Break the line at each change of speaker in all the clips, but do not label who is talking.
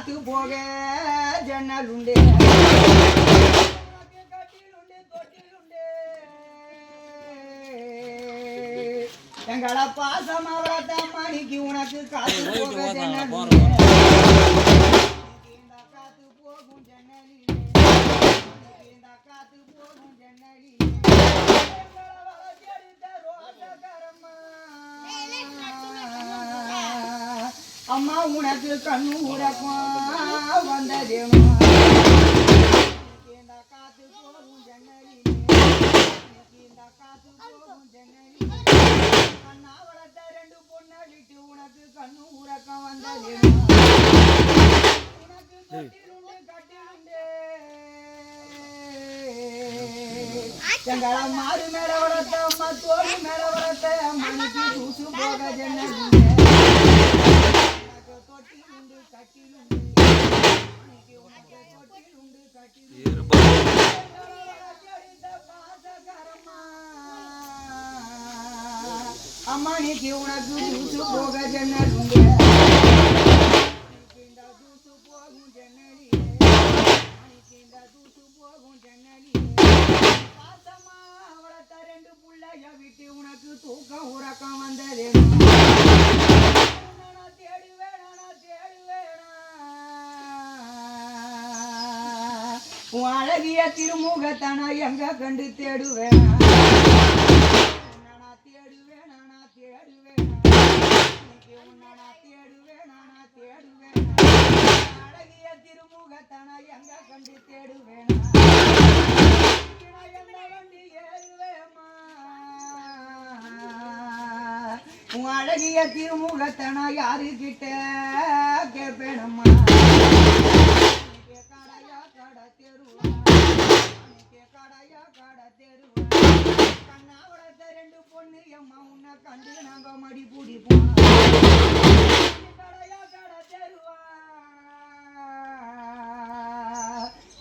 காத்து போக ஜன்னலுண்டே கட்டிலுண்டே தொட்டிலுண்டே எங்கள பாசம் அவளத்த மணிக்கு உனக்கு காத்து போக ஜன்னலுண்டே காத்து போகும் ஜன்னலிலே காத்து போகும் ஜன்னலிலே அம்மா உனக்கு கண்ணு உறக்கம் வந்ததேமா காத்து போகும் ஜன்னலிலே காத்து போகும் ஜன்னலிலே கண்ணா வளர்த்த ரெண்டு பொண்ணை விட்டு உனக்கு கண்ணு உறக்கம் வந்ததேமா உனக்கு தொட்டிலுண்டு கட்டிலுண்டே எங்கள மாறு மேல வளர்த்த அம்மா தோழி மேல வளர்த்த அம்மனுக்கு தூசு போக ஜன்னலிலே தொட்டிலுண்டு கட்டிலுண்டு உனக்கு தொட்டிலுண்டு கட்டிலுண்டு அம்மனுக்கு உனக்கு தூசு போக ஜன்னலுண்டு தூசு போகும் ஜன்னலிலே தூசு போகும் ஜன்னலிலே பாசமா வளர்த்த ரெண்டு புள்ளைய விட்டு உனக்கு தூக்கம் உறக்கம் வந்ததே அழகிய திருமுகத்தானா எங்க கண்டு தேடுவேன் அழகிய திருமுகத்தானா எங்க கண்டு தேடுவேன் அழகிய திருமுகத்தானா யாரு கிட்ட கேட்பேனம்மா கண்ணாவளத்த ரெண்டு பொண்ணு அம்மா உன்னை கண்டு நாங்க மடி பிடிப்போம் கடையா கடை தெருவா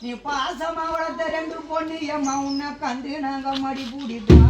நீ பாசமா வளர்த்த ரெண்டு பொண்ணு அம்மா உன்னை கண்டு நாங்க மடி பிடிப்போம்